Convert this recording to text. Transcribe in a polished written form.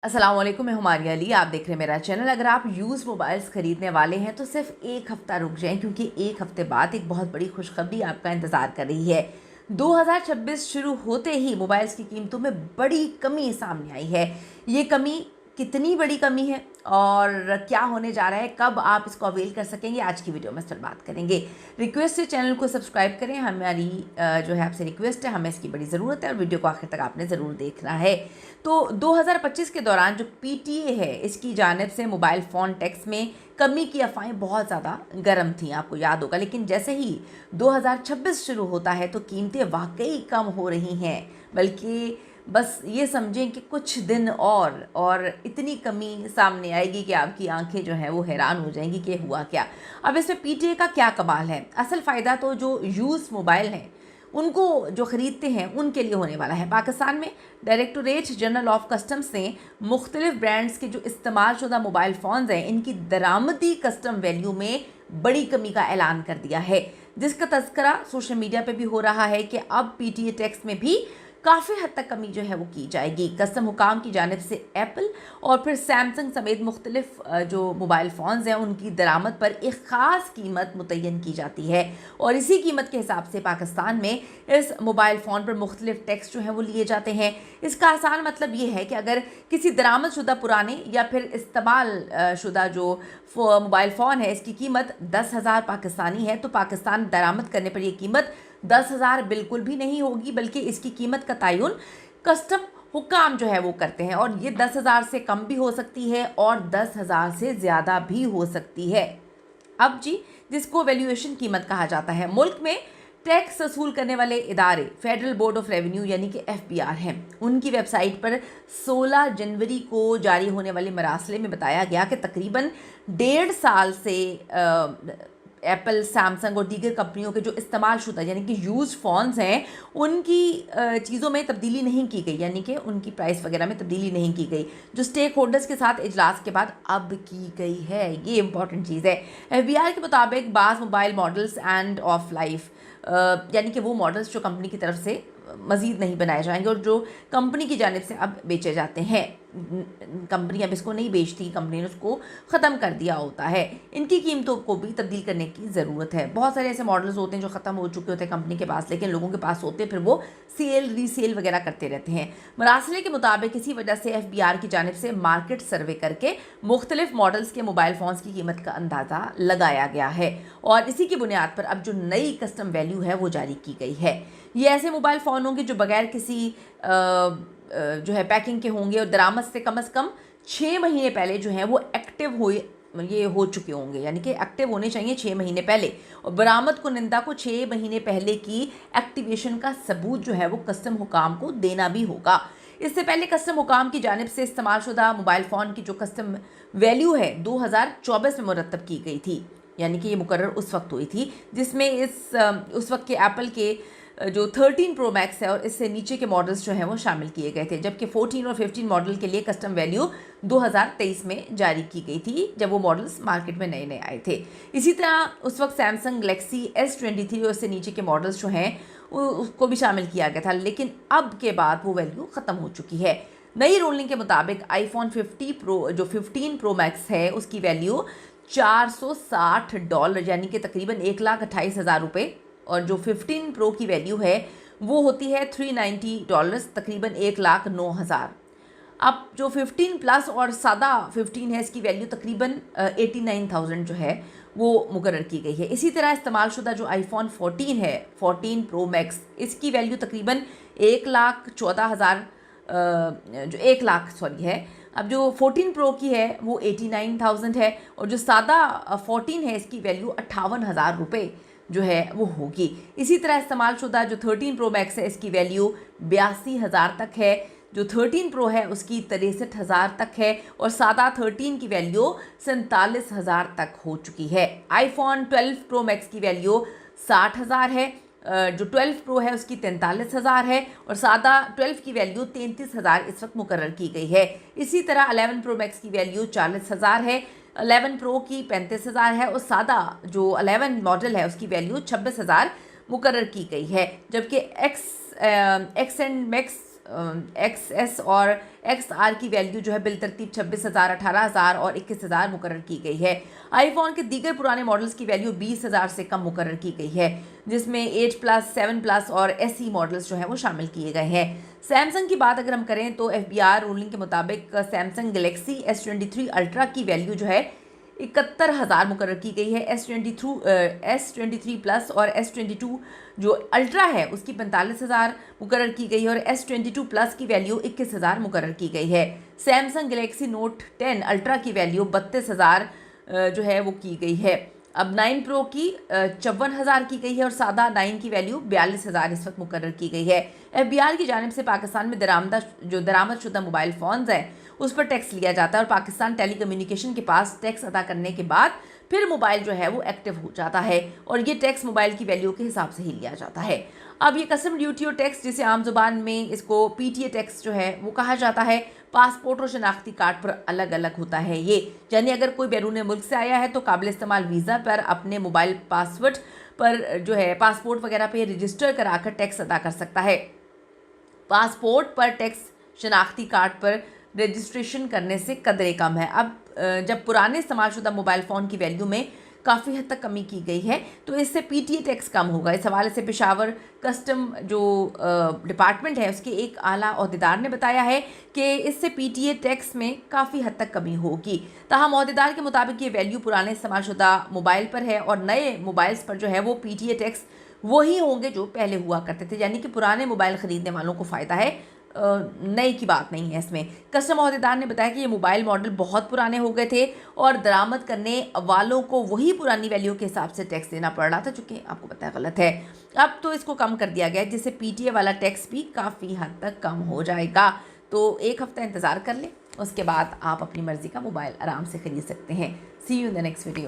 अस्सलाम वालेकुम, मैं हुमारिया अली। आप देख रहे हैं मेरा चैनल। अगर आप यूज़ मोबाइल्स ख़रीदने वाले हैं तो सिर्फ एक हफ़्ता रुक जाएं, क्योंकि एक हफ़्ते बाद एक बहुत बड़ी खुशखबरी आपका इंतज़ार कर रही है। 2026 शुरू होते ही मोबाइल्स की कीमतों में बड़ी कमी सामने आई है। ये कमी कितनी बड़ी कमी है और क्या होने जा रहा है, कब आप इसको अवेल कर सकेंगे, आज की वीडियो में इस पर बात करेंगे। रिक्वेस्ट है चैनल को सब्सक्राइब करें। हमारी जो है आपसे रिक्वेस्ट है, हमें इसकी बड़ी ज़रूरत है और वीडियो को आखिर तक आपने ज़रूर देखना है। तो 2025 के दौरान जो पीटीए है, इसकी जानिब से मोबाइल फ़ोन टैक्स में कमी की अफवाहें बहुत ज़्यादा गर्म थी, आपको याद होगा। लेकिन जैसे ही 2026 शुरू होता है तो कीमतें वाकई कम हो रही हैं। बल्कि बस ये समझें कि कुछ दिन और इतनी कमी सामने आएगी कि आपकी आंखें जो हैं वो हैरान हो जाएंगी कि हुआ क्या। अब इसमें पीटीए का क्या कमाल है। असल फ़ायदा तो जो यूज़ मोबाइल हैं उनको जो ख़रीदते हैं उनके लिए होने वाला है। पाकिस्तान में डायरेक्टोरेट जनरल ऑफ कस्टम्स ने मुख्तलिफ ब्रांड्स के जो इस्तेमाल शुदा मोबाइल फ़ोन्स हैं, इनकी दरामदी कस्टम वैल्यू में बड़ी कमी का ऐलान कर दिया है, जिसका तज़किरा सोशल मीडिया पे भी हो रहा है कि अब पीटीए टैक्स में भी काफ़ी हद तक कमी जो है वो की जाएगी। कस्टम हुकाम की जानिब से एप्पल और फिर सैमसंग समेत मुख्तलिफ जो मोबाइल फ़ोन्स हैं उनकी दरामद पर एक ख़ास कीमत मुतय्यन की जाती है और इसी कीमत के हिसाब से पाकिस्तान में इस मोबाइल फ़ोन पर मुख्तलिफ टैक्स जो हैं वो लिए जाते हैं। इसका आसान मतलब ये है कि अगर किसी दरामद शुदा पुराने या फिर इस्तेमाल शुदा जो मोबाइल फ़ोन है, इसकी कीमत 10,000 पाकिस्तानी है, तो पाकिस्तान दरामद करने पर यह कीमत 10,000 बिल्कुल भी नहीं होगी, बल्कि इसकी कीमत का तयन कस्टम हुकाम जो है वो करते हैं और ये 10,000 से कम भी हो सकती है और 10,000 से ज़्यादा भी हो सकती है। अब जी, जिसको वैल्यूएशन कीमत कहा जाता है, मुल्क में टैक्स वसूल करने वाले इदारे फेडरल बोर्ड ऑफ रेवेन्यू यानी कि एफबीआर हैं। उनकी वेबसाइट पर 16 जनवरी को जारी होने वाले मरासले में बताया गया कि तकरीबन 1.5 साल से एप्पल, सैमसंग और दीगर कंपनियों के जो इस्तेमाल शुदा यानी कि यूज़ फ़ोन्स हैं उनकी चीज़ों में तब्दीली नहीं की गई, यानी कि उनकी प्राइस वगैरह में तब्दीली नहीं की गई, जो स्टेक होल्डर्स के साथ इजलास के बाद अब की गई है। ये इंपॉर्टेंट चीज़ है। एफबीआर के मुताबिक बाज़ mobile models end of life, यानी कि वो मॉडल्स जो कंपनी की तरफ से मज़ीद नहीं बनाए जाएंगे और जो कंपनी की जानिब से अब बेचे जाते हैं। कंपनी अब इसको नहीं बेचती, कंपनी ने उसको ख़त्म कर दिया होता है। इनकी कीमतों को भी तब्दील करने की ज़रूरत है। बहुत सारे ऐसे मॉडल्स होते हैं जो ख़त्म हो चुके होते हैं कंपनी के पास, लेकिन लोगों के पास होते हैं, फिर वो सेल रीसेल वगैरह करते रहते हैं। मरासले के मुताबिक इसी वजह से एफबीआर की जानिब से मार्केट सर्वे करके मुख्तलिफ मॉडल्स के मोबाइल फ़ोन्स की कीमत का अंदाज़ा लगाया गया है और इसी की बुनियाद पर अब जो नई कस्टम वैल्यू है वो जारी की गई है। ये ऐसे मोबाइल फ़ोन होंगे जो बगैर किसी जो है पैकिंग के होंगे और दरामद से कम 6 महीने पहले जो है वो एक्टिव हो चुके होंगे, यानी कि एक्टिव होने चाहिए 6 महीने पहले, और बरामद कुनिंदा को 6 महीने पहले की एक्टिवेशन का सबूत जो है वो कस्टम हुकाम को देना भी होगा। इससे पहले कस्टम हुकाम की जानिब से इस्तेमाल शुदा मोबाइल फ़ोन की जो कस्टम वैल्यू है 2024 में मुरतब की गई थी, यानी कि ये मुकर्रर उस वक्त हुई थी जिसमें उस वक्त के एप्पल के जो 13 प्रो मैक्स है और इससे नीचे के मॉडल्स जो हैं वो शामिल किए गए थे, जबकि 14 और 15 मॉडल के लिए कस्टम वैल्यू 2023 में जारी की गई थी, जब वो मॉडल्स मार्केट में नए नए आए थे। इसी तरह उस वक्त सैमसंग गैलेक्सी S23 और इससे नीचे के मॉडल्स जो हैं उसको भी शामिल किया गया था, लेकिन अब के बाद वो वैल्यू ख़त्म हो चुकी है। नई रूलिंग के मुताबिक आईफोन 50 प्रो जो 15 प्रो मैक्स है उसकी वैल्यू $460 यानी कि तकरीबन 1,28,000 रुपये, और जो 15 प्रो की वैल्यू है वो होती है $390 तकरीबन 1,09,000। अब जो 15 प्लस और सादा 15 है इसकी वैल्यू तकरीबन 89,000 जो है वो मुकर्रर की गई है। इसी तरह इस्तेमाल शुदा जो आईफोन 14 है, 14 प्रो मैक्स, इसकी वैल्यू तकरीबन 1,14,000 जो 1 लाख सॉरी है। अब जो 14 प्रो की है वो 89,000 है और जो सादा 14 है इसकी वैल्यू 58,000 रुपये जो है वो होगी। इसी तरह इस्तेमाल शुदा जो 13 प्रो मैक्स है इसकी वैल्यू 82,000 तक है, जो 13 प्रो है उसकी 63,000 तक है और सादा 13 की वैल्यू 47,000 तक हो चुकी है। आईफोन 12 प्रो मैक्स की वैल्यू 60,000 है, जो 12 प्रो है उसकी 43,000 है और सादा 12 की वैल्यू 33,000 इस वक्त मुकर्रर की गई है। इसी तरह 11 प्रो मैक्स की वैल्यू 40,000 है, 11 प्रो की 35,000 है और सादा जो 11 मॉडल है उसकी वैल्यू 26,000 मुकर्रर की गई है, जबकि एक्स एंड मैक्स XS और XR की वैल्यू जो है बिलतरतीब 26,000, 18,000 और 21,000 मुकर्रर की गई है। आईफोन के दीगर पुराने मॉडल्स की वैल्यू 20,000 से कम मुकर्रर की गई है, जिसमें 8+, 7+ और SE मॉडल्स जो हैं वो शामिल किए गए हैं। सैमसंग की बात अगर हम करें तो FBR रूलिंग के मुताबिक सैमसंग गैलेक्सी S23 अल्ट्रा की वैल्यू जो है 71,000 मुकर्रर की गई है। S23 प्लस और S22 जो अल्ट्रा है उसकी 45,000 मुकर्रर की गई है और S22 प्लस की वैल्यू 21,000 मुकर्रर की गई है। सैमसंग गैलेक्सी नोट 10 अल्ट्रा की वैल्यू 32,000 जो है वो की गई है। अब 9 प्रो की 54,000 की गई है और सादा 9 की वैल्यू 42,000 इस वक्त मुकर्रर की गई है। FBR की जानिब से पाकिस्तान में दरामद शुदा मोबाइल फ़ोन्स हैं उस पर टैक्स लिया जाता है और पाकिस्तान टेलीकम्युनिकेशन के पास टैक्स अदा करने के बाद फिर मोबाइल जो है वो एक्टिव हो जाता है और ये टैक्स मोबाइल की वैल्यू के हिसाब से ही लिया जाता है। अब ये कस्टम ड्यूटी और टैक्स, जिसे आम जुबान में इसको PTA टैक्स जो है वो कहा जाता है, पासपोर्ट और शनाख्ती कार्ड पर अलग अलग होता है ये। यानी अगर कोई बैरून मुल्क से आया है तो काबिल इस्तेमाल वीज़ा पर अपने मोबाइल पासवर्ड पर जो है पासपोर्ट वगैरह पे रजिस्टर कराकर टैक्स अदा कर सकता है। पासपोर्ट पर टैक्स शनाख्ती कार्ड पर रजिस्ट्रेशन करने से कदरे कम है। अब जब पुराने इस्तेमालशुदा मोबाइल फ़ोन की वैल्यू में काफ़ी हद तक कमी की गई है तो इससे PTA टैक्स कम होगा। इस हवाले से पेशावर कस्टम जो डिपार्टमेंट है उसके एक आला ओहदेदार ने बताया है कि इससे PTA टैक्स में काफ़ी हद तक कमी होगी। ताहम ओहदेदार के मुताबिक ये वैल्यू पुराने इस्तेमालशुदा मोबाइल पर है और नए मोबाइल्स पर जो है वो PTA टैक्स वही होंगे जो पहले हुआ करते थे, यानी कि पुराने मोबाइल ख़रीदने वालों को फ़ायदा है, नई की बात नहीं है इसमें। कस्टम ओहदेदार ने बताया कि ये मोबाइल मॉडल बहुत पुराने हो गए थे और दरामद करने वालों को वही पुरानी वैल्यू के हिसाब से टैक्स देना पड़ रहा था, जो कि आपको पता है गलत है। अब तो इसको कम कर दिया गया है जिससे PTA वाला टैक्स भी काफ़ी हद तक कम हो जाएगा। तो एक हफ़्ता इंतज़ार कर लें, उसके बाद आप अपनी मर्ज़ी का मोबाइल आराम से ख़रीद सकते हैं। See you in the next video.